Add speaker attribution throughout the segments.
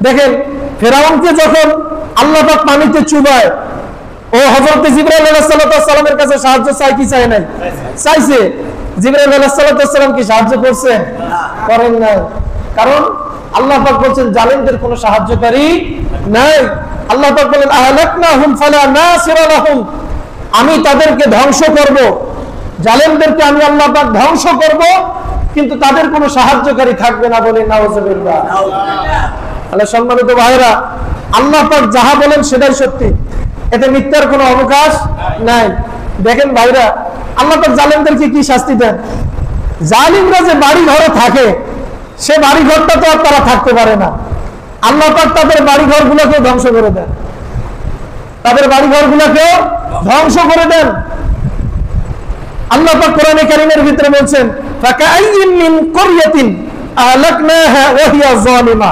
Speaker 1: দেখেন ফেরাউনকে যখন আল্লাহ পাক পানিতে চুবায়, ও হযরত জিবরাইল আলাইহিস সালামের কাছে সাহায্য চাই কি চায় নাই? চাইছে। জিবরাইল আলাইহিস সালাম কি সাহায্য করছেন? করেন নাই। কারণ আল্লাহ পাক বলেন জালিমদের কোনো সাহায্যকারী নাই। আল্লাহ পাক বলেন আহলাকনাহুম ফালা নাসিরা লাহুম, আমি তাদেরকে ধ্বংস করব, জালিমদেরকে আমি আল্লাহ পাক ধ্বংস করব, কিন্তু তাদের কোনো সাহায্যকারী থাকবে না। বলে নাউজুবিল্লাহ। তাহলে সম্মানিত ভাইরা, আল্লাহ পাক যাহা বলেন সেটাই সত্যি, এতে মিথ্যার কোনো অবকাশ নাই। দেখেন ভাইরা, আল্লাহ পাক জালিমদেরকে কি শাস্তি দেন? জালিমরা যে বাড়ি ঘরে থাকে, সে বাড়ি ঘরটা তো আর তারা থাকতে পারে না। আল্লাহ পাক তাদের বাড়ি ঘরগুলোকে ধ্বংস করে দেন, তাদের বাড়ি ঘরগুলোকে ধ্বংস করে দেন। আল্লাহ পাক কোরআনে কারীমের ভিতরে বলছেন ফাকাআইয়িন মিন ক্বরিয়াতিন আহলাকনাহা ওয়া হিয়া যালিমা।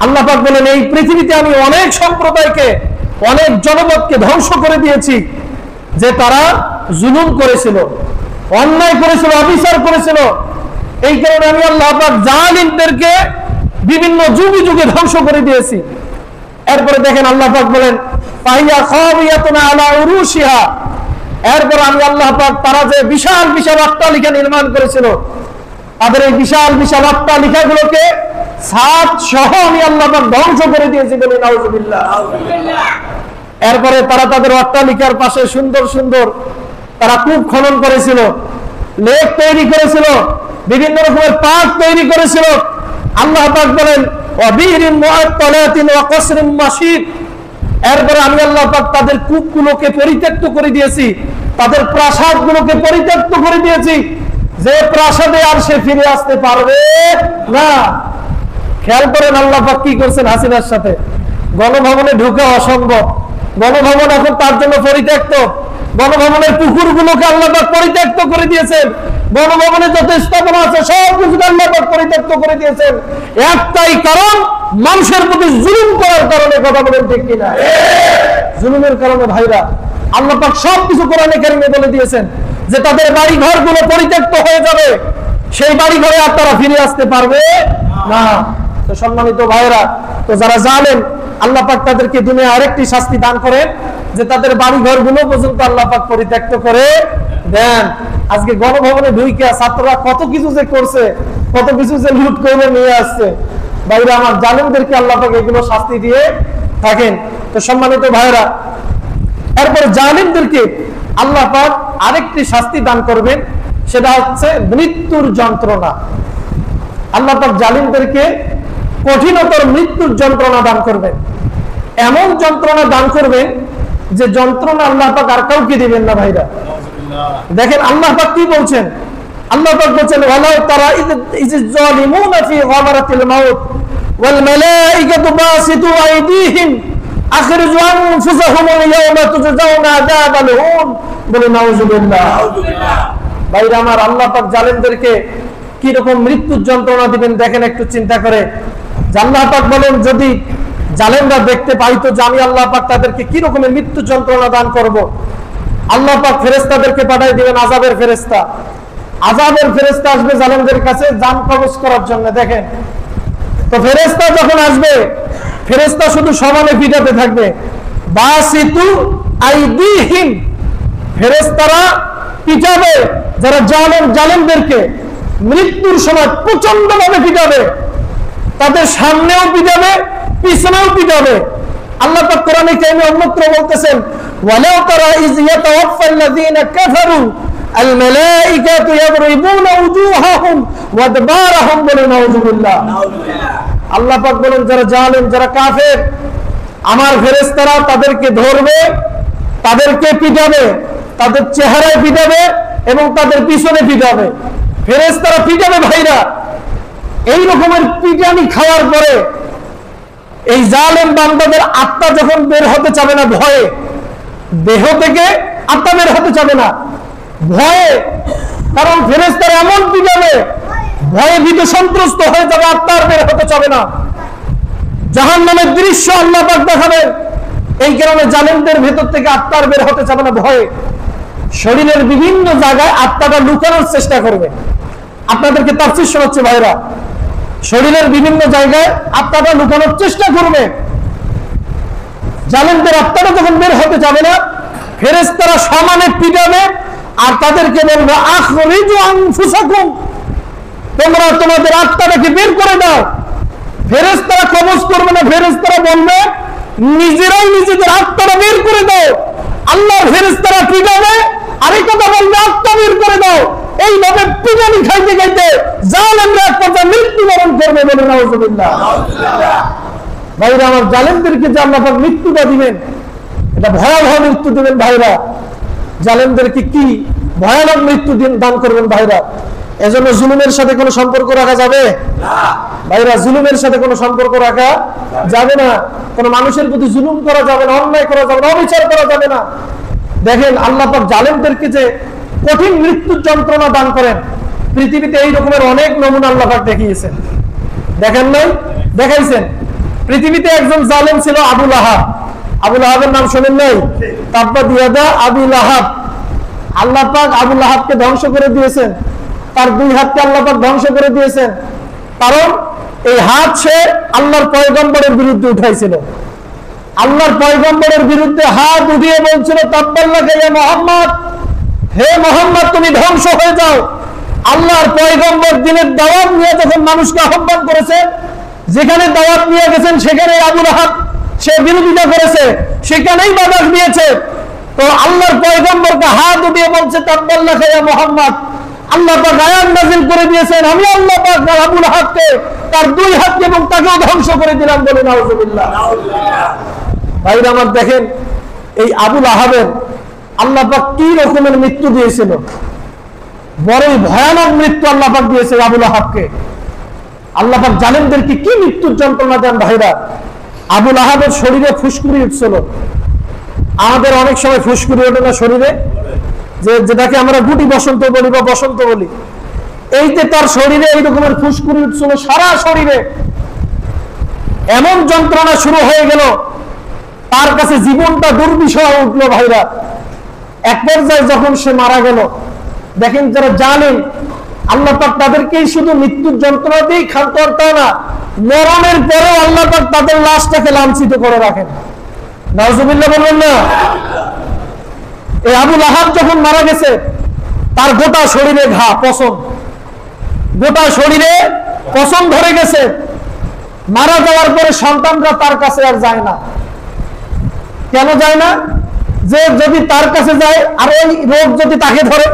Speaker 1: আল্লাহ পাক বলেন এই পৃথিবীতে আমি অনেক সম্প্রদায়কে, অনেক জনপদকে ধ্বংস করে দিয়েছি যে তারা জুলুম করেছিল, অন্যায় করেছিল, অবিচার করেছিল। এই কারণে আমি আল্লাহ পাক জালিমদেরকে বিভিন্ন যুগে যুগে ধ্বংস করে দিয়েছি। এরপরে দেখেন আল্লাহ পাক বলেন ফাহিয়া খাবিয়াতুন আলা উরুশিহা, এরপর আমি আল্লাহ পাক তারা যে বিশাল বিশাল অট্টালিকা নির্মাণ করেছিল, তাদের এই বিশাল বিশাল অট্টালিকাগুলোকে ছাদ সহ আমি আল্লাহ পাক ধ্বংস করে দিয়েছি। বলে নাউজুবিল্লাহ। এরপরে তারা তাদের অট্টালিকার পাশে সুন্দর সুন্দর তারা কূপ খনন করেছিল, লেক তৈরি করেছিল, বিভিন্ন রকমের পার্ক তৈরি করেছিল। আল্লাহ পাক বলেন ওয়াবিরিন মুআত্তালাতিন ওয়া কসরিন মাশিদ, এরপরে আমি আল্লাহ পাক তাদের কূপগুলোকে পরিত্যক্ত করে দিয়েছি, তাদের প্রাসাদগুলোকে পরিত্যক্ত করে দিয়েছি, যে প্রাসাদে আর সে ফিরে আসতে পারবে না। খেয়াল করেন আল্লাহ পাক কি করছেন হাসিনার সাথে। গণভবনে ঢুকে অসম্ভব, গণভবন এখন তার জন্য পরিত্যক্ত। গণভবনের পুকুরগুলোকে আল্লাহ পাক পরিত্যক্ত করে দিয়েছেন, গণভবনে যত স্থাপনা আছে সব কিছু আল্লাহ পাক পরিত্যক্ত করে দিয়েছেন। একটাই কারণ, মানুষের প্রতি জুলুম করার কারণে। কথা বলেন ঠিক কিনা? জুলুমের কারণে ভাইরা আল্লাহ পাক সবকিছু কোরআনে কারিমে বলে দিয়েছেন যে তাদের বাড়ি ঘরগুলো পরিত্যক্ত হয়ে যাবে, সেই বাড়ি ঘরে আর তারা ফিরে আসতে পারবে না। তো সম্মানিত ভাইরা, তো যারা জানেন আল্লাহ পাক তাদেরকে দুনিয়া আরেকটি শাস্তি দান করেন যে তাদের বাড়ি ঘরগুলো পর্যন্ত আল্লাহ পাক পরিত্যক্ত করে দেন। আজকে গণভবনে ঢুইকা ছাত্ররা কত কিছু যে করছে, কত কিছু যে লুট করে নিয়ে আসছে। ভাইরা আমার, জালিমদেরকে আল্লাহ পাক এগুলো শাস্তি দিয়ে থাকেন। তো সম্মানিত ভাইরা, এরপর জালিমদেরকে আল্লাহ পাক আরেকটি শাস্তি দান করবেন, সেটা হচ্ছে মৃত্যুর যন্ত্রণা। আল্লাহ পাক জালিমদেরকে কঠিনতর মৃত্যুর যন্ত্রণা দান করবেন। এমন যন্ত্রণা দান করবেন যে যন্ত্রণা আল্লাহ পাক আর কাউকে দিবেন না। ভাইরা দেখেন আল্লাহ পাক কি বলছেন। আল্লাহ পাক বলছেন ওয়ালাউ তারা ইয যালিমুনা ফি গামারাতিল মাউত ওয়াল মালাইকাতু বাসিতু আইদিহিম আখরিজু আনফুসাহুম ইয়াওমা তুজজাউনা আযাবাল হুন। বলে নাউজুবিল্লাহ। ভাইরা আমার, আল্লাহ পাক জালিমদেরকে কি রকম মৃত্যুর যন্ত্রণা দিবেন দেখেন একটু চিন্তা করে। আল্লাহ পাক বলেন যদি জালেমরা দেখতে পাইতো যে আমি আল্লাহ পাক তাদেরকে কি রকমের মৃত্যু যন্ত্রণা দান করব। আল্লাহ পাক ফেরেশতাদেরকে পাঠিয়ে দিবেন আযাবের ফেরেশতা। আযাবের ফেরেশতা আসবে জালেমদের কাছে জান কবজ করার জন্য। দেখেন তো ফেরেশতা যখন আসবে, ফেরেশতা শুধু সমানে পিটাতে থাকবে। বাসিতু আইদিহিম, ফেরেশতারা পিটাবে যারা জালেমদেরকে মৃত্যুর সময় প্রচন্ড ভাবে পিটাবে, তাদের সামনেও পিটাবে, পিছনেও পিটাবে। আল্লাহ পাক কোরআনে কারিমে অন্যত্র বলতেছেন ওয়ালাউ তারা ইয ইয়াতাওয়াফাল্লাযীনা কাফারু আল মালাইকাতু ইয়াদরিবুনা উজুহাহুম ওয়া আদবারহুম। বলে নাউজুবিল্লাহ। আল্লাহ পাক বলেন যারা জালেম, যারা কাফের, আমার ফেরেশতারা তাদেরকে ধরবে, তাদেরকে পিটাবে, তাদের চেহারায় পিটাবে এবং তাদের পিছনে পিটাবে। ফেরেশতারা পিটাবে। ভাইরা এই রকমের পিটানি খাওয়ার পরে এই জালেম বান্দাদের আত্মা যখন বের হতে চাবে না ভয়ে, দেহ থেকে আত্মা বের হতে চাবে না ভয়ে, কারণ ফেরেশতারা এমন পিটাবে ভয়ে ভীত সন্ত্রস্ত হয়ে যাবে, আত্মা বের হতে চাবে না। জাহান্নামের দৃশ্য আল্লাহ পাক দেখাবেন। এই কারণে জালেমদের ভেতর থেকে আত্মা বের হতে চাবে না ভয়ে, শরীরের বিভিন্ন জায়গায় আত্মাটা লুকানোর চেষ্টা করবে। আপনাদেরকে তাফসীর শোনাচ্ছে ভাইরা। শরীরের বিভিন্ন জায়গায় আত্মাটা লুকানোর চেষ্টা করবে। জালেমদের আত্মাটা যখন বের হতে যাবে না, ফেরেশতারা সমানে পিটাবে আর তাদেরকে বলবে আখরিজু আনফুসাকুম, তোমরা তোমাদের আত্মাটাকে বের করে দাও। ফেরেশতারা কবজ করবে না, ফেরেশতারা বলবে নিজেরাই নিজেদের আত্মাটা বের করে দাও। আল্লাহর ফেরেশতারা পিটাবে, আরেক কথা বলবে আত্মা বের করে দাও। এইভাবে পিটানি খাইতে খাইতে জালেমরা এক পর্যায়ে মৃত্যুবরণ করবে, বলে নাউজুবিল্লাহ। ভাইরা আমার, জালেমদেরকে যে আল্লাহ পাক মৃত্যুটা দিবেন, এটা ভয়াবহ মৃত্যু দিবেন ভাইরা। জালেমদেরকে কি ভয়ানক মৃত্যু দান করবেন ভাইরা। এজন্য জুলুমের সাথে কোনো সম্পর্ক রাখা যাবে না ভাইরা। জুলুমের সাথে কোনো সম্পর্ক রাখা যাবে না। কোনো মানুষের প্রতি জুলুম করা যাবে না, অন্যায় করা যাবে না, অবিচার করা যাবে না। দেখেন আল্লাহ পাক জালেমদেরকে যে কঠিন মৃত্যুর যন্ত্রণা দান করেন, পৃথিবীতে এই রকমের অনেক নমুনা আল্লাহ পাক দেখিয়েছেন। দেখেন নাই? দেখাইছেন। পৃথিবীতে একজন জালেম ছিল আবু লাহাব। আবু লাহাবের নাম শোনেন নাই? তাব্বাত ইয়াদা আবি লাহাব। আল্লাহ পাক আবু লাহাবকে ধ্বংস করে দিয়েছেন, তার দুই হাতকে আল্লাহ পাক ধ্বংস করে দিয়েছেন। কারণ এই হাত সে আল্লাহর পয়গম্বরের বিরুদ্ধে উঠাইছিল। আল্লাহর পয়গম্বরের বিরুদ্ধে হাত উঠিয়ে বলছিল তাব্বাল্লাকা ইয়া মুহাম্মদ, হে মুহাম্মদ তুমি ধ্বংস হয়ে যাও। আল্লাহর পয়গম্বর দিনের দাওয়াত নিয়ে যখন মানুষকে আহ্বান করেছেন, যেখানে দাওয়াত নিয়ে গেছেন সেখানে আবু লাহাব সে বিরোধিতা করেছে, সেখানেই বাধা দিয়েছে। তো আল্লাহর পয়গম্বরকে হাত উঠিয়ে বলছে তাব্বাল্লাকা ইয়া মুহাম্মদ। আল্লাহ পাক আয়াত নাযিল করে দিয়েছেন, আমি আল্লাহ পাক আবু লাহাবকে তার দুই হাতকে এবং তাকেও ধ্বংস করে দিলাম, বলে নাউজুবিল্লাহ। ভাইরা আমার, দেখেন এই আবু লাহাবের আল্লাহ পাক কি রকমের মৃত্যু দিয়েছিল। বড়ই ভয়ানক মৃত্যু আল্লাহ পাক দিয়েছে আবু লাহাবকে। আল্লাহ পাক জালেমদেরকে কি মৃত্যুর যন্ত্রণা দেন ভাইরা। আবু লাহাবের শরীরে ফুসকুড়ি উঠছিল। আমাদের অনেক সময় ফুসকুড়ি ওঠে না শরীরে, যেটাকে আমরা গুটি বসন্ত বলি বা বসন্ত বলি। এই যে তার শরীরে এই রকমের ফুসকুড়ি উঠছিল সারা শরীরে, এমন যন্ত্রণা শুরু হয়ে গেল, তার কাছে জীবনটা দুর্বিষহ উঠলো ভাইরা। এক পর্যায়ে যখন সে মারা গেল, দেখেন যারা জালেম আল্লাহ পাক তাদেরকেই শুধু মৃত্যুর যন্ত্রণা দিয়েই ক্ষান্ত তা না, মরণের পরেও আল্লাহ পাক তাদের লাশটাকে লাঞ্ছিত করে রাখেন। নাউজুবিল্লাহ বলবেন না? এই আবু লাহাব যখন মারা গেছে, তার গোটা শরীরে ঘা, পছন, গোটা শরীরে পছন ধরে গেছে। মারা যাওয়ার পরে সন্তানরা তার কাছে আর যায় না। কেন যায় না? যে যদি তার কাছে যায় আর ওই রোগ যদি তাকে ধরে,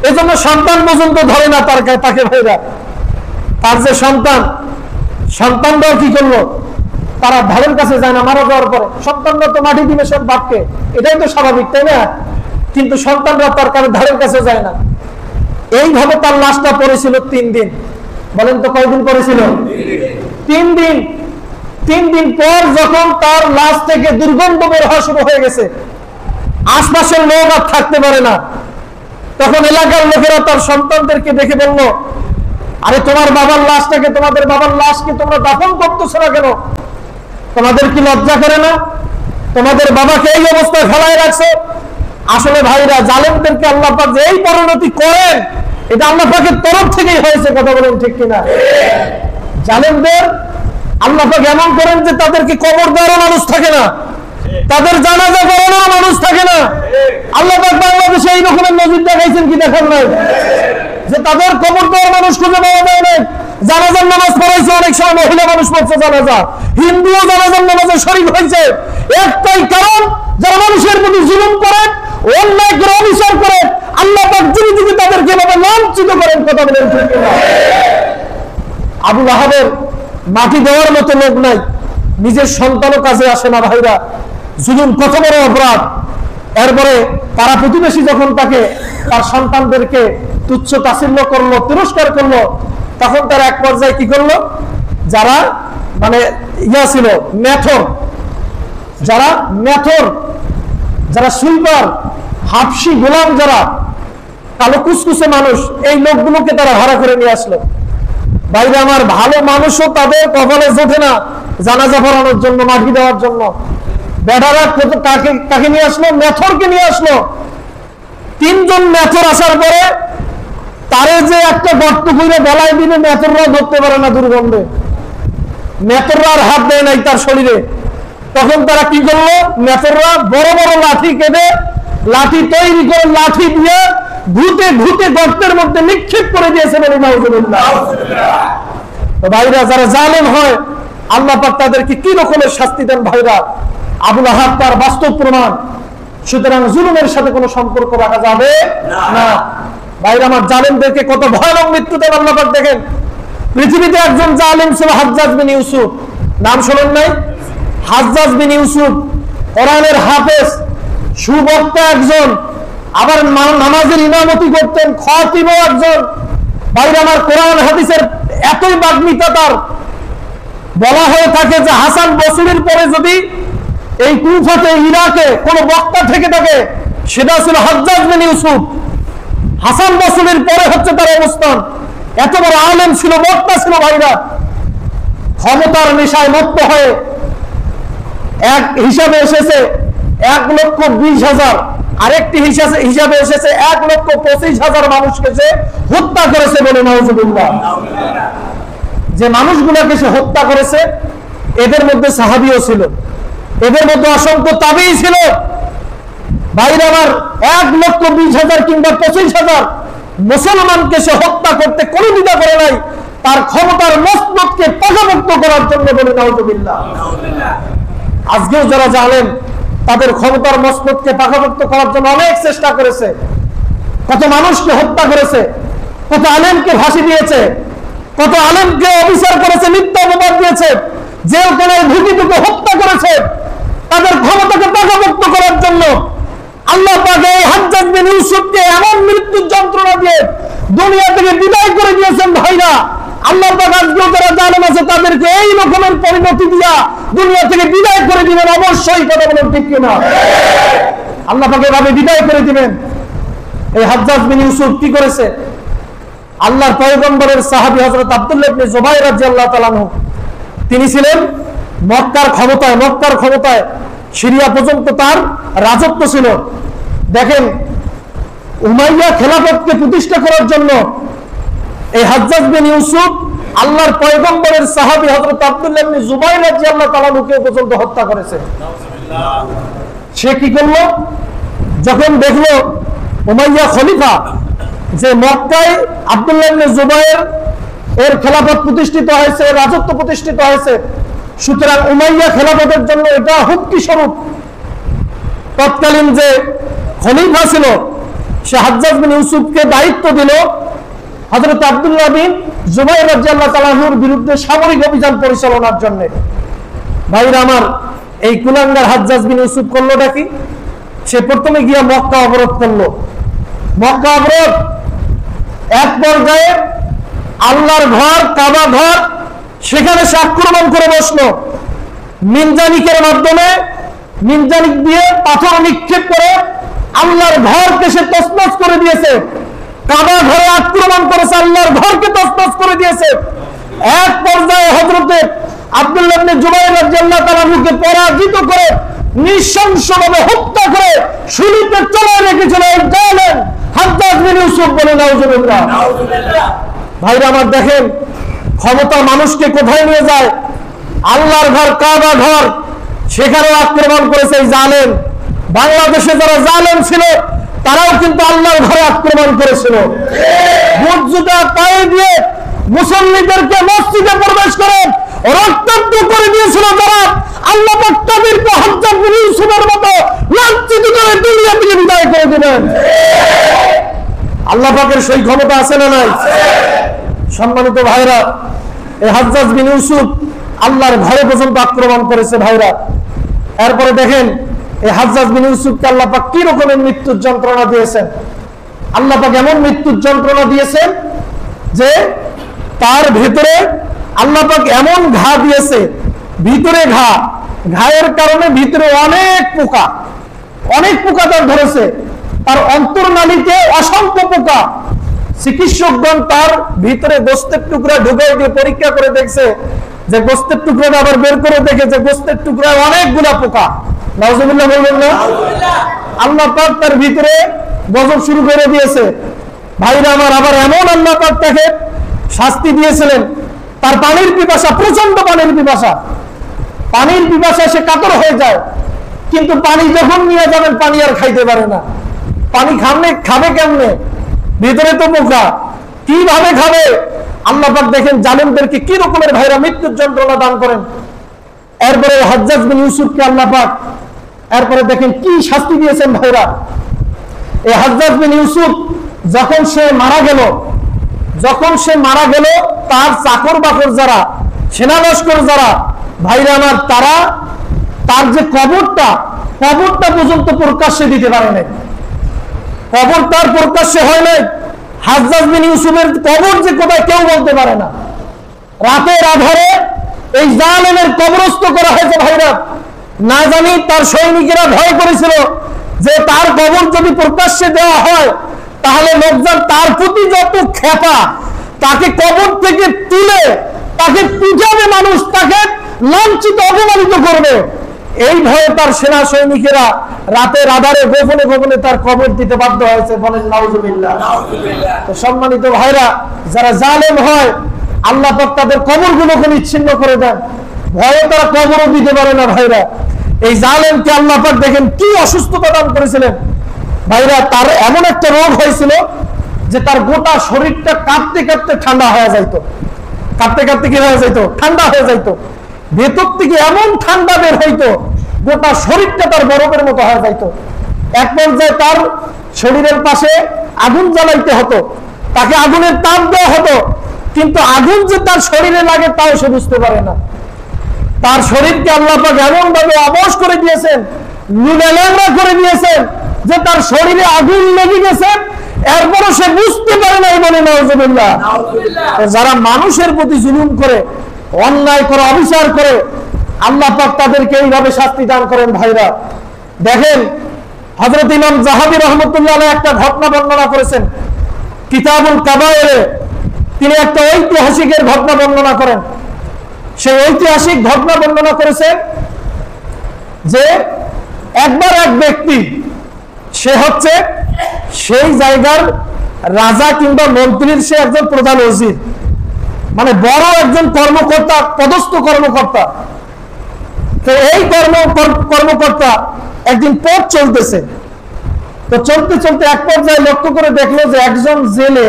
Speaker 1: এই জন্য সন্তান পর্যন্ত ধরে না তাকে ভাইরা। তার যে সন্তানরাও কি করলো, তারা ধারের কাছে যায় না। মারা যাওয়ার পরে সন্তানরা তো মাটি দিবে সব বাপকে, এটাই তো স্বাভাবিক, তাই না? কিন্তু সন্তানরা তার ধারের কাছে যায় না। এইভাবে তার লাশটা পড়েছিল 3 দিন। বলেন তো কয়দিন পড়েছিল? 3 দিন। 3 দিন পর যখন তার লাশ থেকে দুর্গন্ধ বের হওয়া শুরু হয়ে গেছে, আশপাশের লোক আর থাকতে পারে না, তখন এলাকার লোকেরা তার সন্তানদেরকে দেখে বলল, আরে তোমাদের বাবার লাশকে তোমরা দাফন করতেছো না কেন? তোমাদের কি লজ্জা করে না? তোমাদের বাবাকে এই অবস্থায় ফেলায় রাখছো। আসলে ভাইরা, জালেমদেরকে আল্লাহ পাক যে এই পরিণতি করেন, এটা আল্লাহ পাকের তরফ থেকেই হয়েছে। কথা বলেন ঠিক কিনা? জালেমদের আল্লাহ পাক এমন করেন যে তাদেরকে কবর দেওয়ারও মানুষ থাকে না, তাদের জানাজা করানোর মানুষ থাকে না। আল্লাহ পাক বাংলাদেশে এই রকমের নজির দেখাইছেন কি দেখান নাই? যে তাদের কবর দেওয়ার মানুষ খুঁজে পাওয়া যায় না। জানাজার নামাজ পড়াইছে, অনেক সময় মহিলা মানুষ পড়ছে জানাজা, হিন্দুও জানাজার নামাজে শরীক হয়েছে। একটাই কারণ, যারা মানুষের প্রতি জুলুম করেন, অন্যায় করে, অবিচার করেন, আল্লাহ পাক যুগে যুগে তাদেরকে এভাবে লাঞ্ছিত করেন। কথা বলেন ঠিক কিনা? আবু লাহাবের মাটি দেওয়ার মতো লোক নাই, নিজের সন্তানও কাজে আসে না ভাইরা। জুলুম কত বড় অপরাধ। এরপরে পাড়া প্রতিবেশী যখন তাকে, তার সন্তানদেরকে তুচ্ছ তাচ্ছিল্য করলো, তিরস্কার করলো, তখন তারা এক পর্যায়ে কি করলো, যারা মানে ছিল মেথর, যারা সুইপার, হাফসি, গোলাম, যারা কালো কুচকুচে মানুষ, এই লোকগুলোকে তারা ভাড়া করে নিয়ে আসলো। বাইরে আমার ভালো মানুষও তাদের কপালে জোটে না জানাজা পড়ানোর জন্য, মাটি দেওয়ার জন্য। বেটারা কাকে নিয়ে আসলো? মেথরকে নিয়ে আসলো। 3 জন মেথর আসার পরে তারে যে একটা গর্ত করে গলায় দিবে, মেথররা ধরতে পারে না দুর্গন্ধে, মেথররা আর হাত দেয় নাই তার শরীরে। তখন তারা কি করলো, মেথররা বড় বড় লাঠি কেটে, লাঠি তৈরি করে লাঠি দিয়ে ঘুটে ঘুটে গর্তের মধ্যে নিক্ষেপ করে দিয়েছে বলে নাউজুবিল্লাহ। তো ভাইরা, যারা জালেম হয় আল্লাহ পাক তাদেরকে কি রকমের শাস্তি দেন ভাইরা। আবু লাহাব তার বাস্তব প্রমাণ। সুতরাং জুলুমের সাথে কোনো সম্পর্ক রাখা যাবে না। ভাইরা আমার, জালেমদেরকে কত ভয়ানক মৃত্যু দেন আল্লাহ পাক। দেখেন, পৃথিবীতে একজন জালেম ছিল হাজ্জাজ বিন ইউসুফ, নাম শোনেন নাই? হাজ্জাজ বিন ইউসুফ কোরআনের হাফেজ, সুবক্তা একজন, আবার নামাজের ইমামতি করতেন, খতিবও একজন। ভাইরা আমার, কোরআন হাদিসের এতই বাগ্মিতা তার, বলা হয়ে থাকে যে হাসান বসরির পরে যদি এই কুফাতে, ইরাকে কোন বক্তা থেকে থাকে সেটা ছিল হাজ্জাজ বিন ইউসুফ। হাসান বসরির পরে হচ্ছে তার অবস্থান। এত বড় আলেম ছিল, বক্তা ছিল। ভাইরা, ক্ষমতার নেশায় মত্ত হয়ে এক হিসাবে এসেছে 1,20,000, আরেকটি হিসাবে এসেছে 1,25,000 মানুষকে সে হত্যা করেছে বলে নাউজুবিল্লাহ। যে মানুষগুলোকে সে হত্যা করেছে এদের মধ্যে সাহাবীও ছিল, এদের মধ্যে অসংখ্য তাবেঈ ছিল। ভাইরা আমার, 1,20,000 কিংবা 25,000 মুসলমানকে সে হত্যা করতে কোনো দ্বিধা করে নাই, তার ক্ষমতার মসনদকে পাকাপোক্ত করার জন্য বলে নাউজুবিল্লাহ। আজকেও যারা জালেম তাদের ক্ষমতার মসনদকে পাকাপোক্ত করার জন্য অনেক চেষ্টা করেছে, কত মানুষকে হত্যা করেছে, কত আলেমকে ফাঁসি দিয়েছে, কত আলেমকে অবিচার করেছে, মিথ্যা অপবাদ দিয়েছে, জেলখানায় ঢুকে হত্যা করেছে। তাদের ক্ষমতাকে পাকাপোক্ত করার জন্য আল্লাহ পাক এই হাজ্জাজ বিন ইউসুফকে এমন মৃত্যুর যন্ত্রণা দিয়ে দুনিয়া থেকে বিদায় করে দিয়েছেন। ভাইরা, আল্লাহ পাক আজকেও যারা জালেম আছে তাদেরকে এই রকমের পরিণতি দিয়া দুনিয়া থেকে বিদায় করে দিবেন। অবশ্যই, কথা বলেন ঠিক কিনা? আল্লাহ পাক এভাবে বিদায় করে দিবেন। এই হাজ্জাজ বিন ইউসুফ কি করেছে? আল্লাহর পয়গম্বরের সাহাবী হযরত আব্দুল্লাহ ইবনে জুবাইর রাদিয়াল্লাহু তাআলা আনহু, তিনি ছিলেন মক্কার ক্ষমতায় সিরিয়া পর্যন্ত তার রাজত্ব ছিল। দেখেন, উমাইয়া খেলাফতকে প্রতিষ্ঠা করার জন্য এই হাজ্জাজ বিন ইউসুফ আল্লাহর পয়গম্বরের সাহাবী হযরত আব্দুল্লাহ ইবনে জুবাইর রাদিয়াল্লাহু তাআলা আনহুকে পর্যন্ত হত্যা করেছে। সে কি করলো? যখন দেখলো উমাইয়া খলিফা যে মক্কায় আব্দুল্লাহ ইবনে জুবাইর এর খেলাফত প্রতিষ্ঠিত হয়েছে, রাজত্ব প্রতিষ্ঠিত হয়েছে, সুতরাং উমাইয়া খেলাফতের জন্য এটা হুমকি স্বরূপ। তৎকালীন যে খলিফা ছিল সে হাজ্জাজ বিন ইউসুফকে দায়িত্ব দিল হযরত আব্দুল্লাহ বিন জুবাইর রাদিয়াল্লাহু তাআলা আনহুর বিরুদ্ধে সামরিক অভিযান পরিচালনার জন্য। ভাইরা আমার, এই কুলাঙ্গার হাজ্জাজ বিন ইউসুফ করলোটা কি? সে প্রথমে গিয়ে মক্কা অবরোধ করলো। মক্কা অবরোধ, এক পর্যায়ে আল্লাহর ঘর, কাবা ঘর, সেখানে সে আক্রমণ করে বসলো। মিনজানিকের মাধ্যমে, মিনজানিক দিয়ে পাথর নিক্ষেপ করে আল্লাহর ঘরকে সে তছনছ করে দিয়েছে। কাবা ঘরে আক্রমণ করেছে, আল্লাহর ঘরকে তছনছ করে দিয়েছে। এক পর্যায়ে হযরতে আব্দুল্লাহ ইবনে জুবাইর রাদিয়াল্লাহু তাআলা আনহুকে পরাজিত করে নৃশংসভাবে হত্যা করে শুলিতে চলে রেখেছিল এই জালেম হাজ্জাজ বিন ইউসুফ বলে নাউজুবিল্লাহ। ভাইরা আমার, দেখেন ক্ষমতা মানুষকে কোথায় নিয়ে যায়। আল্লাহর ঘর, কাবা ঘর, সেখানেও আক্রমণ করেছে এই জালেম। বাংলাদেশে যারা জালেম ছিল তারাও কিন্তু আল্লাহর ঘরে আক্রমণ করেছিল। বুট জুতা পায়ে দিয়ে মুসল্লিদেরকে মসজিদে প্রবেশ করে রক্তাক্ত করে দিয়েছিল যারা, আল্লাহ পাক তাদেরকে হাজ্জাজ বিন ইউসুফের মতো লাঞ্ছিত করে দুনিয়া থেকে বিদায় করে দিবেন। আল্লাহ পাকের সেই ক্ষমতা আছে না নাই? সম্মানিত ভাইরা, এই হাজ্জাজ বিন ইউসুফ আল্লাহর ঘরে পর্যন্ত আক্রমণ করেছে। ভাইরা, এরপরে দেখেন এই হাজ্জাজ বিন ইউসুফকে আল্লাহ পাক কি রকমের মৃত্যুর যন্ত্রণা দিয়েছেন। আল্লাহ পাক এমন মৃত্যুর যন্ত্রণা দিয়েছেন যে তার ভেতরে আল্লাহ পাক এমন ঘা দিয়েছে, ভিতরে ঘায়ের কারণে ভিতরে অনেক পোকা তার ধরেছে। তার অন্তর্নালীতে অসংখ্য পোকা। চিকিৎসকগণ তার ভিতরে গোস্তের টুকরা ঢুকে দিয়ে পরীক্ষা করে দেখছে যে গোস্তের টুকরাটা আবার বের করে দেখে যে গোস্তের টুকরায় অনেকগুলা পোকা। নাউজুবিল্লাহ বলবেন না? আল্লাহ পাক তার ভিতরে গজব শুরু করে দিয়েছে। ভাইরা আমার, আবার এমন আল্লাহ পাক তাকে শাস্তি দিয়েছিলেন, তার পানির পিপাসা, প্রচন্ড পানির পিপাসা, পানির পিপাসা সে কাতর হয়ে যায়, কিন্তু পানি যখন নিয়ে যাবেন পানি আর খাইতে পারে না। পানি খাবে কেমনে? ভিতরে তো পোকা, কিভাবে খাবে? আল্লাহ পাক দেখেন জালেমদেরকে কি রকমের ভাইরা মৃত্যুর যন্ত্রণা দান করেন। এরপরে হাজ্জাজ বিন ইউসুফকে আল্লাহ পাক এরপরে দেখেন কি শাস্তি দিয়েছেন ভাইরা। এই হাজ্জাজ বিন ইউসুফ যখন সে মারা গেল, তার চাকর বাকর যারা, সেনা লস্কর যারা ভাইরা আমার, তারা তার যে কবরটা পর্যন্ত প্রকাশ্যে দিতে পারে নাই। কবর তার প্রকাশ্যে হয় নাই। হাজ্জাজ বিন ইউসুফের কবর যে কোথায় কেউ বলতে পারে না। রাতের আধারে এই জালেমের কবরস্থ করা হয়েছে ভাইরা। না জানি তার সৈনিকেরা ভয় করেছিল যে তার কবর যদি প্রকাশ্যে দেওয়া হয় তাহলে লোকজন তার প্রতি যত খেপা, তাকে কবর থেকে তুলে তাকে পিটাবে মানুষ, তাকে লাঞ্ছিত অপমানিত করবে, এই ভয়ে তার সেনা সৈনিকেরা রাতের আধারে গোপনে গোপনে তার কবর দিতে বাধ্য হয়েছে। বলেন নাউজুবিল্লাহ। তো সম্মানিত ভাইরা, যারা জালেম হয় আল্লাহ পাক তাদের কবরগুলোকে নিচ্ছিন্ন করে দেন, ভয়ে তারা কবরও দিতে পারে না ভাইরা। এই জালেমকে আল্লাহ পাক দেখেন কি অসুস্থতা দান করেছিলেন ভাইরা। তার এমন একটা রোগ হয়েছিল যে তার গোটা শরীরটা কাঁপতে কাঁপতে ঠান্ডা হয়ে যাইতো। কাঁপতে কাঁপতে কি হয়ে যাইতো? ঠান্ডা হয়ে যাইতো। ভেতর থেকে এমন ঠান্ডা বের হইতো, গোটা শরীরটা তার বরফের মতো হয়ে যাইতো। এক পর্যায়ে তার শরীরের পাশে আগুন জ্বালাইতে হতো, তাকে আগুনের তাপ দেওয়া হতো, কিন্তু আগুন যে তার শরীরে লাগে তাও সে বুঝতে পারে না। তার শরীরকে আল্লাহ পাক এমন ভাবে অবশ করে দিয়েছেন, নুনাল্যাংড়া করে দিয়েছেন যে তার শরীরে আগুন লেগে গেছে, এরপরও সে বুঝতে পারে না। বলে নাউজুবিল্লাহ। যারা মানুষের প্রতি জুলুম করে, অন্যায় করে, অবিচার করে, আল্লাহ পাক তাদেরকে এইভাবে শাস্তি দান করেন ভাইরা। দেখেন হযরত ইমাম যাহাবী রাহমাতুল্লাহ আলাইহি একটা ঘটনা বর্ণনা করেছেন কিতাবুল কাবায়েরে। তিনি একটা ঐতিহাসিকের ঘটনা বর্ণনা করেন। সেই ঐতিহাসিক ঘটনা বর্ণনা করেছেন যে একবার এক ব্যক্তি, সে হচ্ছে সেই জায়গার রাজা কিংবা মন্ত্রীর সে একজন প্রধান ওজির, মানে বড় একজন কর্মকর্তা, পদস্থ কর্মকর্তা। তো এই কর্মকর্তা একদিন পথ চলতেছে। তো চলতে চলতে এক পর্যায়ে লক্ষ্য করে দেখলো যে একজন জেলে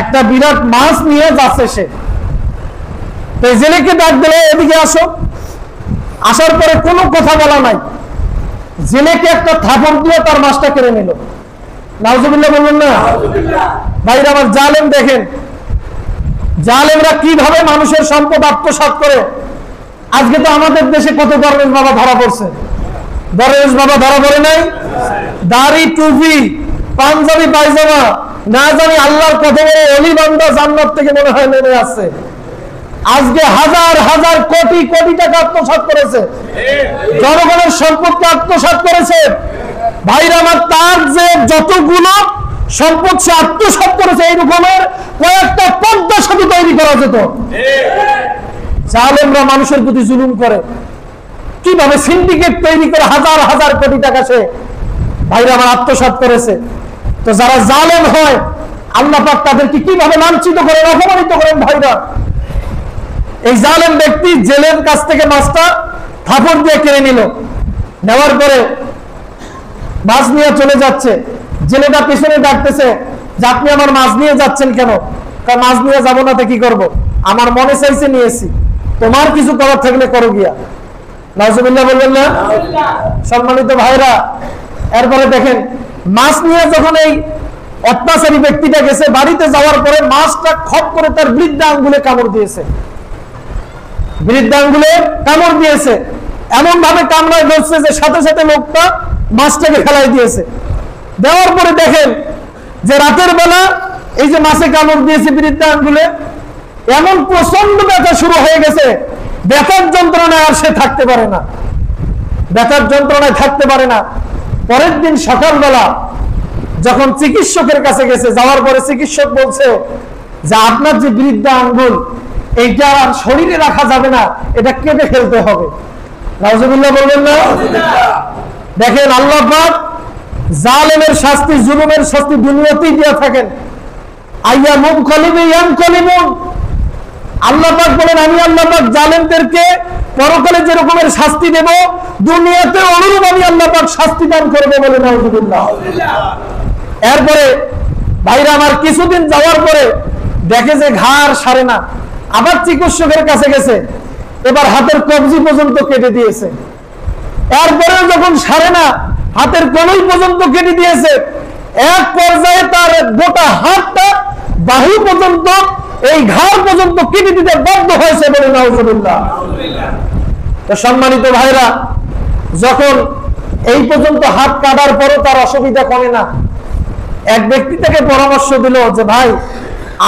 Speaker 1: একটা বিরাট মাছ নিয়ে যাচ্ছে। সে তো জেলেকে ডাক দিল, এদিকে আসো। আসার পরে কোনো কথা বলা নাই, জেলেকে একটা থাপড় দিয়ে তার মাছটা কেড়ে নিল। নাউজুবিল্লাহ বললেন না ভাইরা আমার। জালেম দেখেন, জালেমরা কিভাবে মানুষের সম্পদ আত্মসাৎ করে। আজকে তো আমাদের দেশে কত দরবেশ বাবা ধরা পড়ছে। দরবেশ বাবা ধরা পড়ে নাই? দাড়ি, টুপি, পাঞ্জাবি, পায়জামা, না জানি আল্লাহর কত বড় অলি বান্দা জান্নাত থেকে মনে হয় নেমে আসছে। আজকে হাজার হাজার কোটি কোটি টাকা আত্মসাৎ করেছে, জনগণের সম্পদকে আত্মসাৎ করেছে ভাইরা আমার। তার যে যতগুলো সম্পদ সে আত্মসাৎ করেছে, এই রকমের কয়েকটা পদ্মা সেতু তৈরি করা যেত। জালেমরা মানুষের প্রতি জুলুম করে, কিভাবে সিন্ডিকেট তৈরি করে হাজার হাজার কোটি টাকা সে ভাইরা আমার আত্মসাৎ করেছে। তো যারা জালেম হয় আল্লাহ পাক তাদেরকে কিভাবে লাঞ্ছিত করেন, অপমানিত করেন ভাইরা। এই জালেম ব্যক্তি জেলের কাছ থেকে মাছটা থাপড় দিয়ে কেড়ে নিল। নেওয়ার পরে মাছ নিয়ে চলে যাচ্ছে। জেলেটা পেছনে ডাকতেছে যে আপনি আমার মাছ নিয়ে যাচ্ছেন কেন? কারণ মাছ নিয়ে যাবো না তো কি করবো, আমার মনে চাইছে নিয়েছি, তোমার কিছু করার থাকলে করো গিয়া। নাউজুবিল্লাহ বলবেন না? সম্মানিত ভাইরা, এরপরে দেখেন মাছ নিয়ে যখন এই অত্যাচারী ব্যক্তিটা গেছে, বাড়িতে যাওয়ার পরে মাছটা খপ করে তার বৃদ্ধা আঙ্গুলে কামড় দিয়েছে। বৃদ্ধা আঙ্গুলে কামড় দিয়েছে, এমন ভাবে কামড়ায় ধরছে যে সাথে সাথে লোকটা মাছটাকে ফেলাই দিয়েছে। দেওয়ার পরে দেখেন যে রাতের বেলা এই যে মাছে কামড় দিয়েছে বৃদ্ধা আঙ্গুলে, এমন প্রচন্ড ব্যথা শুরু হয়ে গেছে, ব্যথার যন্ত্রণায় আর সে থাকতে পারে না, ব্যথার যন্ত্রণায় থাকতে পারে না। পরের দিন সকালবেলা যখন চিকিৎসকের কাছে গেছে, যাওয়ার পরে চিকিৎসক বলছে যে আপনার যে বৃদ্ধা আঙ্গুল এইটা আর শরীরে রাখা যাবে না, এটা কেটে ফেলতে হবে। নাউজুবিল্লাহ বলবেন না? দেখেন আল্লাহ পাক জালেমের শাস্তি, জুলুমের শাস্তি দুনিয়াতেই দিয়ে থাকেন। আইয়ামুন কলিবি ইয়ানকলিবুন, আল্লাহ পাক বলেন আমি আল্লাহ পাক জালেমদেরকে পরকালে যে রকমের শাস্তি দেব, দুনিয়াতে অনুরূপ আমি আল্লাহ পাক শাস্তি দান করব বলে নাউজুবিল্লাহ। এরপরে ভাইরা আমার কিছুদিন যাওয়ার পরে দেখে যে ঘাড় সারে না, আবার চিকিৎসকের কাছে গেছে, এবার হাতের কবজি পর্যন্ত কেটে দিয়েছে। এরপরে যখন সারে না, হাতের কনুই পর্যন্ত কেটে দিয়েছে। এক পর্যায়ে তার গোটা হাতটা বাহু পর্যন্ত, এই ঘাড় পর্যন্ত কেটে দিতে বাধ্য হয়েছে বলে নাউজুবিল্লাহ। তো সম্মানিত ভাইরা, যখন এই পর্যন্ত হাত কাটার পরও তার অসুবিধা কমে না, এক ব্যক্তি থেকে পরামর্শ দিল যে ভাই,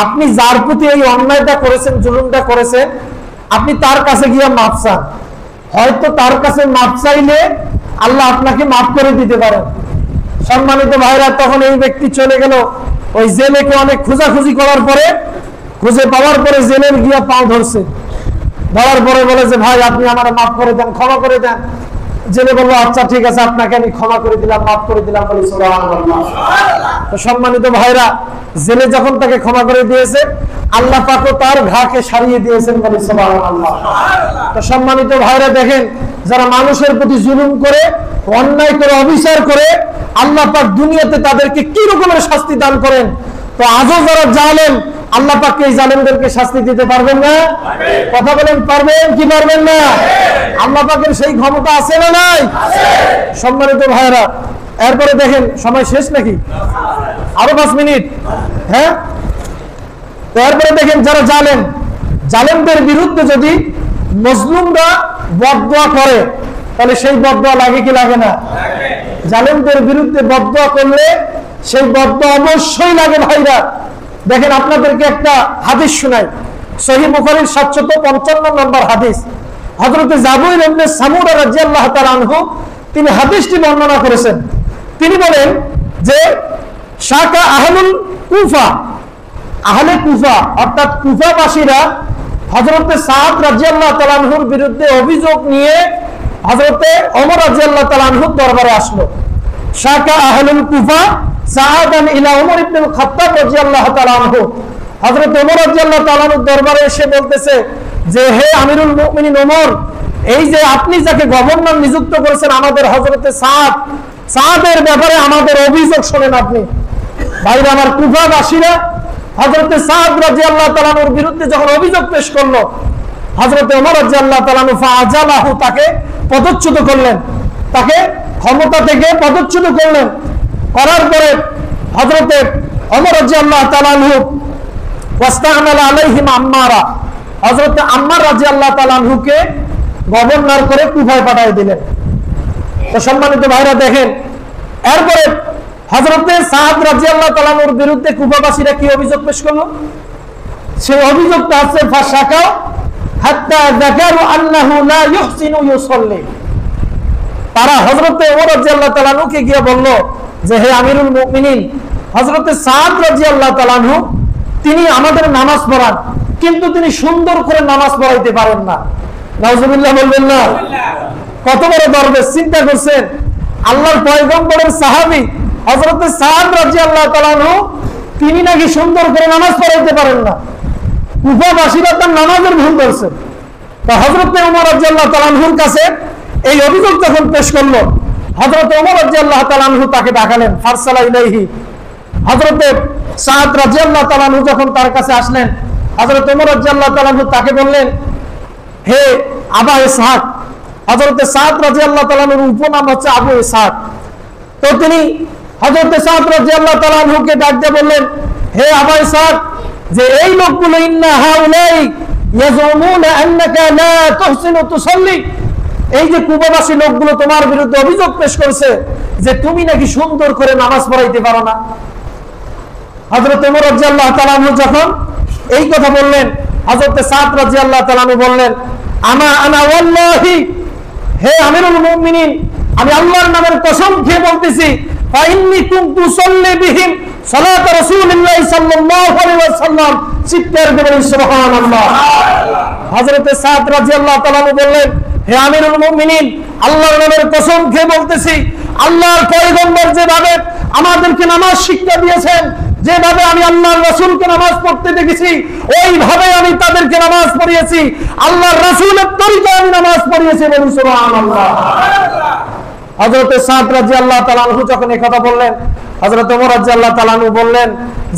Speaker 1: আপনি যার প্রতি এই অন্যায়টা করেছেন, জুলুমটা করেছেন, আপনি তার কাছে গিয়ে মাপ চান, হয়তো তার কাছে মাপ চাইলে আল্লাহ আপনাকে মাফ করে দিতে পারেন। সম্মানিত ভাইরা, তখন এই ব্যক্তি চলে গেল ওই জেলেকে অনেক খোঁজাখুঁজি করার পরে, খুঁজে পাওয়ার পরে জেলের গিয়া পাও ধরছে, ধরার পরে বলে যে ভাই আপনি আমার মাফ করে দেন, ক্ষমা করে দেন। জেলে বললো আচ্ছা ঠিক আছে, আপনাকে আমি ক্ষমা করে দিলাম, মাফ করে দিলাম বলি সুবহানাল্লাহ। তো সম্মানিত ভাইরা, জেলে যখন তাকে ক্ষমা করে দিয়েছে, আল্লাহ পাকও তার ঘাকে সারিয়ে দিয়েছেন বলি সুবহানাল্লাহ। তো সম্মানিত ভাইরা দেখেন, যারা মানুষের প্রতি জুলুম করে, অন্যায় করে, অবিচার করে, আল্লাহ পাক দুনিয়াতে তাদেরকে কি রকমের শাস্তি দান করেন। তো আজও যারা জালেম, আল্লাহ পাক এই জালেমদেরকে শাস্তি দিতে পারবেন না? কথা বলেন, পারবেন কি পারবেন না? আল্লাহ পাকের সেই ক্ষমতা আছে না নাই? সম্মানিত ভাইরা, এরপরে দেখেন সময় শেষ নাকি? আরো 5 মিনিট। হ্যাঁ, তো এরপরে দেখেন যারা জালেম, জালেমদের বিরুদ্ধে যদি মজলুমরা বদদোয়া করে, তাহলে সেই বদদোয়া লাগে কি লাগে না? জালেমদের বিরুদ্ধে বদদোয়া করলে সেই বদদোয়া অবশ্যই লাগে ভাইরা। দেখেন আপনাদেরকে একটা হাদিস শোনাই, সহিহ বুখারীর 755 নম্বর হাদিস। হযরত জাবীর ইবনে সামুরা রাদিয়াল্লাহু তাআলা আনহু তিনি হাদিসটি বর্ণনা করেছেন। তিনি বলেন যে শাকা আহলুল কুফা, আহলে কুফা অর্থাৎ কুফাবাসীরা হযরত সাদ রাদিয়াল্লাহু তাআলা আনহুর বিরুদ্ধে অভিযোগ নিয়ে হযরত ওমর রাদিয়াল্লাহু তাআলা আনহুর দরবারে আসলো। শাকা আহলুল কুফা সাআদান ইলা ওমর ইবনে খাত্তাব রাদিয়াল্লাহু তাআলা আনহু, হযরত ওমর রাদিয়াল্লাহু তাআলা আনহুর দরবারে এসে বলতেছে যে হে আমিরুল মুমিনিন ওমর, এই যে আপনি যাকে গভর্নর নিযুক্ত করেছেন আমাদের হযরতে সাদ, সাদের ব্যাপারে আমাদের অভিযোগ শুনেন আপনি। ভাইরা আমার, কুফাবাসীরা হযরতে সাদ রাদিয়াল্লাহু তাআলা আনহুর বিরুদ্ধে যখন অভিযোগ পেশ করলো, হযরত ওমর রাদিয়াল্লাহু তাআলা আনহু ফাআজালাহু, তাকে পদচ্যুত করলেন, তাকে ক্ষমতা থেকে পদচ্যুত করলেন। করার পরে হযরতে ওমর রাদিয়াল্লাহু তাআলা আনহু ওয়াস্তা'মালা আলাইহিম আম্মারা, হযরতে আম্মার রাদিয়াল্লাহু তাআলা আনহুকে গভর্নর করে কুফায় পাঠিয়ে দিলেন। তো সম্মানিত ভাইরা দেখেন, এরপরে হযরতে সাদ রাদিয়াল্লাহু তাআলা আনহুর বিরুদ্ধে কুফাবাসীরা কি অভিযোগ পেশ করলো? সেই অভিযোগটা আছে ফাশাকা হাত্তা যাকারু আন্নাহু লা ইহসিনু ইউসাল্লি। তারা হযরতে ওমর রাদিয়াল্লাহু তাআলা আনহুকে গিয়ে বলল যে হে আমিরুল মুমিনিন, হযরতে সাদ রাদিয়াল্লাহু তাআলা আনহু তিনি আমাদের নামাজ পড়ান, কিন্তু তিনি সুন্দর করে নামাজ পড়াইতে পারেন না। নাউজুবিল্লাহ বলবেন না? কত বড় দরবেশ, চিন্তা করছেন, আল্লাহর পয়গম্বরের সাহাবী হযরতে সাদ রাদিয়াল্লাহু তাআলা আনহু তিনি নাকি সুন্দর করে নামাজ পড়াইতে পারেন না। কুফাবাসীরা তার নামাজের ভুল করছে। তা হযরতে ওমর রাদিয়াল্লাহু তাআলা আনহুর কাছে এই অভিযোগ যখন পেশ করলো, হযরতে ওমর রাদিয়াল্লাহু তাআলা আনহু তাকে ডাকালেন। ফারসালা ইলাইহি, হযরতে সাদ রাদিয়াল্লাহু তাআলা আনহু যখন তার কাছে আসলেন, হযরত ওমর রাদিয়াল্লাহু তাআলা আনহু তাকে বললেন হে আবা ইসহাক। হযরতে সাদ রাদিয়াল্লাহু তাআলা আনহুর উপনাম হচ্ছে আবু ইসহাক। তো তিনি হযরতে সাদ রাদিয়াল্লাহু তাআলা আনহুকে ডাক দিয়ে বললেন হে আবা ইসহাক, যে এই লোকগুলো ইন্না হাউলাই ইয়াজুমুনা আন্নাকা লা তুহসিনু তুসাল্লি, এই যে কুফাবাসী লোকগুলো তোমার বিরুদ্ধে অভিযোগ পেশ করছে যে তুমি নাকি সুন্দর করে নামাজ পড়াইতে পারো না। হযরত ওমর রাদিয়াল্লাহু তাআলা আনহু যখন এই কথা বললেন, হযরত সাদ রাদিয়াল্লাহু তাআলা আনহু বললেন আনা ওয়াল্লাহি, হে আমিরুল মুমিনিন, আমি আল্লাহর নামের কসম খেয়ে বলতেছি, ফাইন্নী কুনতু উসাল্লি বিহিম সালাত রাসূলুল্লাহ সাল্লাল্লাহু আলাইহি ওয়াসাল্লাম। চিৎকার করে সুবহানাল্লাহ। হযরত সাদ রাদিয়াল্লাহু তাআলা আনহু বললেন হে আমিরুল মুমিনিন, আল্লাহর নামের কসম খেয়ে বলতেছি, আল্লাহর পয়গম্বর যেভাবে আমাদেরকে নামাজ শিক্ষা দিয়েছেন, যেভাবে আমি আল্লাহর রাসূলকে নামাজ পড়তে দেখেছি, ওইভাবে আমি তাদেরকে নামাজ পড়িয়েছি, আল্লাহর রাসূলের তরিকায় আমি নামাজ পড়িয়েছি। বলুন সুবহানাল্লাহ। হযরত সাদ রাদিয়াল্লাহু তাআলা আনহু যখন এই কথা বললেন, হযরত ওমর রাদিয়াল্লাহু তাআলা আনহু বললেন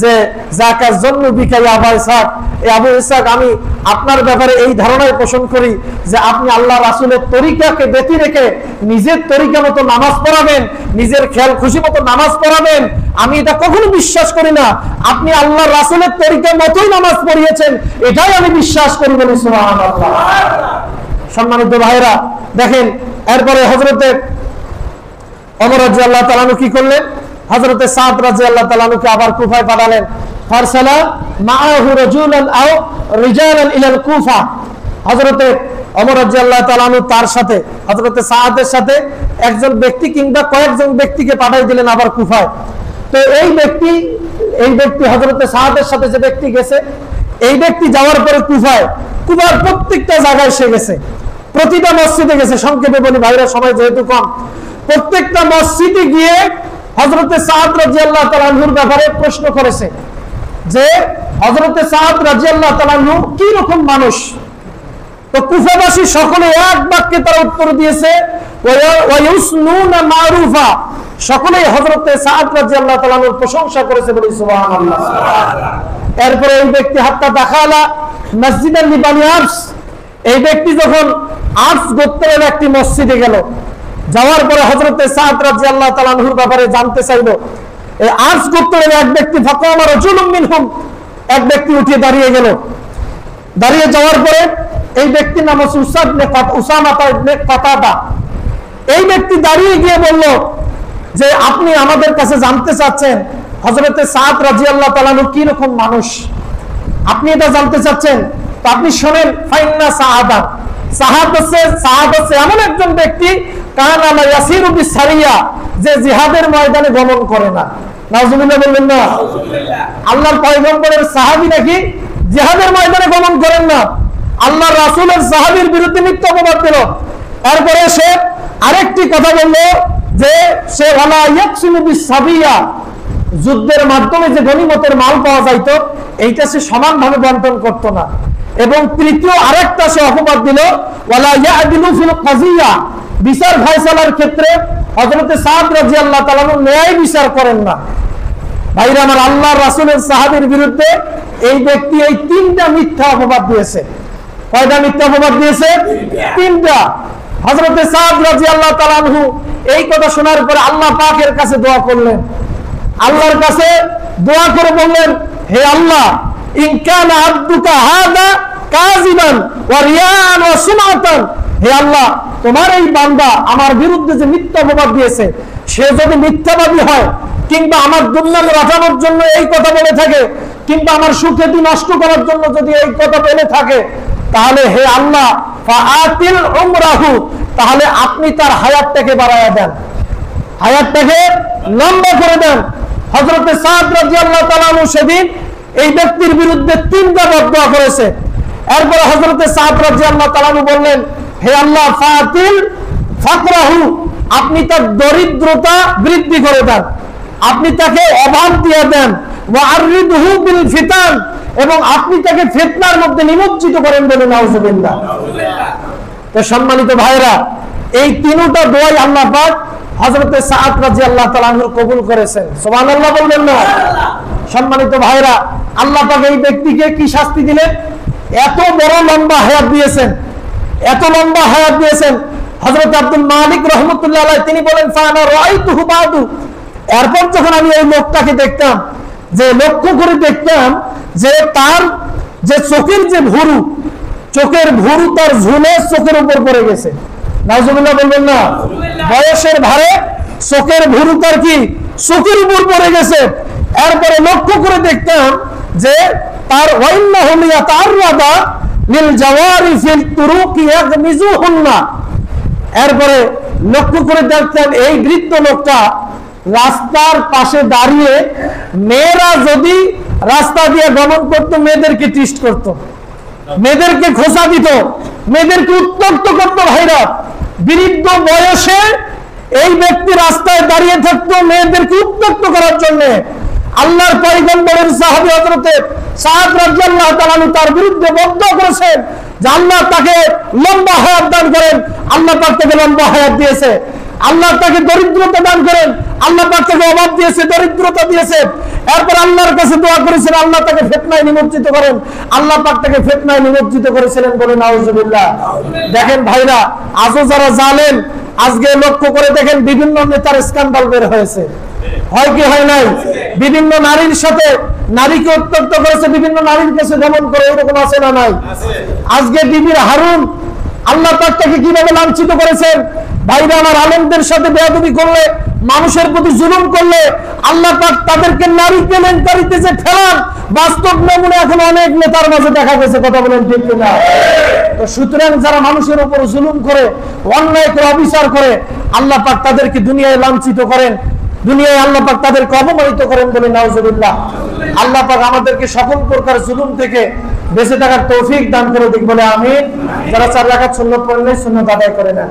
Speaker 1: যে যাকা জন্নু বিকা ইয়া আবু ইসহাক, এই আবু ইসহাক, আমি আপনার ব্যাপারে এই ধারণাই পোষণ করি যে আপনি আল্লাহ রাসূলের তরিকাকে ব্যতি রেখে নিজের তরিকা মতো নামাজ পড়াবেন, নিজের খেয়াল খুশি মতো নামাজ পড়াবেন। আমি এটা কখনো বিশ্বাস করি না। আপনি আল্লাহ রাসূলের তরিকার মতোই নামাজ পড়িয়েছেন, এটাই আমি বিশ্বাস করি। বলি সুবহানাল্লাহ। সম্মানিত ভাইরা, দেখেন এরপরে হযরতে ওমর রাদিয়াল্লাহু তাআলা আনহু কি করলেন? হযরতে সাদ রাদিয়াল্লাহু তাআলা আনহুকে আবার কুফায় পাঠালেন। ফারসালা মাআহু রাজুলান আও রিজালান ইলাল কুফা। হযরতে ওমর রাদিয়াল্লাহু তাআলা আনহু তার সাথে, হযরতে সাদের সাথে একজন ব্যক্তি কিংবা কয়েকজন ব্যক্তিকে পাঠাই দিলেন আবার কুফায়। তো এই ব্যক্তি হযরতে সাদের সাথে যে ব্যক্তি গেছে, এই ব্যক্তি যাওয়ার পরে কুফার প্রত্যেকটা জায়গায় সে গেছে, প্রতিটা মসজিদে গেছে। সংক্ষেপে বলি ভাইরা, সময় যেহেতু কম, প্রত্যেকটা মসজিদে গিয়ে হযরতে সাদ রাদিয়াল্লাহু তাআলা আনহুর ব্যাপারে প্রশ্ন করেছে যে হযরতে সাদ রাদিয়াল্লাহু তাআলা আনহু কি রকম মানুষ। তো কুফাবাসী সকলে এক বাক্যে তারা উত্তর দিয়েছে ওয়া ইউসনুনা মারুফা। সকলেই হযরতে সাদ রাদিয়াল্লাহু তাআলা আনহুর প্রশংসা করেছে। বলি সুবহানাল্লাহ। এরপরে এই ব্যক্তি হাত্তা দাখালা মসজিদাল লিবানি আরস, এই ব্যক্তি যখন আরস গোত্রের একটি মসজিদে গেল, যাওয়ার পরে হযরতে সাদ রাদিয়াল্লাহু তাআলা আনহুর ব্যাপারে জানতে চাইলো। এই আরস গোত্রের এক ব্যক্তি, ফাকামা রাজুলুম মিনহুম, এক ব্যক্তি উঠে দাঁড়িয়ে গেল। দাঁড়িয়ে যাওয়ার পরে এই ব্যক্তির নাম হচ্ছে উসামা ইবনে কাতাদা। এই ব্যক্তি দাঁড়িয়ে গিয়ে বলল যে আপনি আমাদের কাছে জানতে চাচ্ছেন হযরতে সাদ রাদিয়াল্লাহু তাআলা আনহু কি রকম মানুষ, আপনি এটা জানতে চাচ্ছেন। তো আপনি শোনেন, ফাইন্না সাহাদা, সাহাদ হচ্ছে এমন একজন ব্যক্তি কানা লা ইয়াসিরু বিসারিয়া, যে জিহাদের ময়দানে গমন করে না। নাউজুবিল্লাহ বলবেন না। আল্লাহর পয়গম্বরের সাহাবী নাকি জিহাদের ময়দানে গমন করেন না। আল্লাহর রাসূলের সাহাবীর বিরুদ্ধে মিথ্যা অপবাদ দিল। এরপরে সে আরেকটি কথা বলল যে সে ওয়ালা ইয়াকসিমু বিসাবিয়া, যুদ্ধের মাধ্যমে যে গনিমতের মাল পাওয়া যাইতো এইটা সে সমানভাবে বন্টন করতো না। এবং তৃতীয় আরেকটা সে অপবাদ দিল ওয়ালা ইয়াদিলু ফিল কাজিয়া, বিচার ফয়সালার ক্ষেত্রে হযরতে সাদ রাদিয়াল্লাহু তাআলা আনহু ন্যায় বিচার করেন না। ভাইরা আমার, আল্লাহর রাসূলের সাহাবীর বিরুদ্ধে এই ব্যক্তি এই তিনটা মিথ্যা অপবাদ দিয়েছে। কয়টা মিথ্যা অপবাদ দিয়েছে? তিনটা। হযরতে সাদ রাদিয়াল্লাহু তাআলা আনহু এই কথা শোনার পরে আল্লাহ পাকের কাছে দোয়া করলেন। আল্লাহর কাছে দোয়া করে বললেন, হে আল্লাহ, ইন কানা আবদুকা হাদা কাযিবান ওয়া রিয়ান ওয়া সুমাতান, হে আল্লাহ, তোমার এই বান্দা আমার বিরুদ্ধে যে মিথ্যা অপবাদ দিয়েছে, সে যদি মিথ্যাবাদী হয় কিংবা আমার দুর্নাম রাজানোর জন্য এই কথা বলে থাকে কিংবা আমার সুখ্যাতি নষ্ট করার জন্য যদি এই কথা বলে থাকে, তাহলে হে আল্লাহ ফাআতিল উমরাহু, তাহলে আপনি তার হায়াতটাকে বাড়ায়া দেন, হায়াতটাকে লম্বা করে দেন। হযরতে সাদ রাদিয়াল্লাহু তাআলা আনহু সেদিন এই ব্যক্তির বিরুদ্ধে তিনটা বদদোয়া করেছে। এরপরে হযরতে সাদ রাদিয়াল্লাহু তাআলা আনহু বললেন, হে আল্লাহ ফাতিল ফাকরাহু, আপনি তার দরিদ্রতা বৃদ্ধি করে দেন, আপনি তাকে অভাব দিয়ে দেন। ওয়া আররিদহু বিল ফিতান, এবং আপনি তাকে ফিতনার মধ্যে নিমজ্জিত করেন। বলে নাউজুবিল্লাহ। তো সম্মানিত ভাইরা, এই তিনটা দোয়াই আল্লাহ পাক হযরতে সাদ রাদিয়াল্লাহু তাআলা আনহু কবুল করেছেন। সুবহানাল্লাহ বলবেন না? সম্মানিত ভাইরা, আল্লাহ পাক এই ব্যক্তিকে কি শাস্তি দিলেন? এত বড় লম্বা হায়াত দিয়েছেন, এত লম্বা হায়াত দিয়েছেন। হযরত আব্দুল মালিক রাহমাতুল্লাহ আলাইহি তিনি বলেন, ফানা রাআইতুহু বাদু, এরপর যখন আমি এই লোকটাকে দেখতাম, যে লক্ষ্য করে দেখতাম যে তার যে চোখের যে ভুরু, চোখের ভুরু তার ঝুলে চোখের উপর পড়ে গেছে। নাউজুবিল্লাহ বলবেন না? বয়সের ভারে চোখের ভুরু তার কি চোখের উপর পড়ে গেছে। এরপরে লক্ষ্য করে দেখতাম যে তার ওয়াইন্নাহু লিয়াতাআররাদা লিল জাওয়ারি ফিল তুরুকি ইয়াগমিজুহুন্না, এরপরে লক্ষ্য করে দেখতাম এই বৃদ্ধ লোকটা রাস্তার পাশে দাঁড়িয়ে মেয়েরা যদি রাস্তা দিয়ে গমন করত, মেয়েদেরকে টিস্ট করত, মেয়েদেরকে খোঁচা দিত, মেয়েদেরকে উত্ত্যক্ত করতো। ভাইরা, বৃদ্ধ বয়সে এই ব্যক্তি রাস্তায় দাঁড়িয়ে থাকতো মেয়েদেরকে উত্ত্যক্ত করার জন্য। আল্লাহর পয়গম্বরের সাহাবী হযরতে সাদ রাদিয়াল্লাহু তাআলা তার বিরুদ্ধে বদদুআ করেছেন যে আল্লাহ তাকে লম্বা হায়াত দান করেন। আল্লাহ পাক তাকে লম্বা হায়াত দিয়েছে। আল্লাহ তাকে দরিদ্রতা দান করেন। আল্লাহ পাক তাকে অভাব দিয়েছে, দরিদ্রতা দিয়েছে। এরপর আল্লাহর কাছে দোয়া করেছেন আল্লাহ তাকে ফিতনায় নিমজ্জিত করেন। আল্লাহ পাক তাকে ফিতনায় নিমজ্জিত করেছিলেন, বলে নাউজুবিল্লাহ। দেখেন ভাইরা, আজও যারা জানেন, আজকে লক্ষ্য করে দেখেন বিভিন্ন নেতার স্ক্যান্ডাল বের হয়েছে, হয় কি হয় নাই? বিভিন্ন নারীর সাথে নারীকে উত্ত্যক্ত করেছে, বিভিন্ন নারীর কাছে দমন করে, এরকম আছে না নাই? আজকে বিবির হারুন আল্লাহ পাক তাকে কিভাবে লাঞ্ছিত করেছেন। ভাইরা আমার, আলেমদের সাথে বেয়াদবি করলে, মানুষের প্রতি জুলুম করলে আল্লাহ পাক তাদেরকে নারী কেলেঙ্কারিতে যে ফেলান, বাস্তব নমুনা এখন অনেক নেতার মাঝে দেখা গেছে। কথা বলেন ঠিক কিনা? তো সুতরাং যারা মানুষের উপর জুলুম করে, অন্যায় করে, অবিচার করে, আল্লাহ পাক তাদেরকে দুনিয়ায় লাঞ্ছিত করেন, দুনিয়ায় আল্লাহ পাক তাদেরকে অপমানিত করেন, বলে নাউজুবিল্লাহ। আল্লাহ পাক আমাদেরকে সকল প্রকার জুলুম থেকে বেঁচে থাকার তৌফিক দান করে দিক, বলে আমিন। যারা 4 রাকাত সুন্নাত পড়লেন সুন্নাত আদায় করে নেন।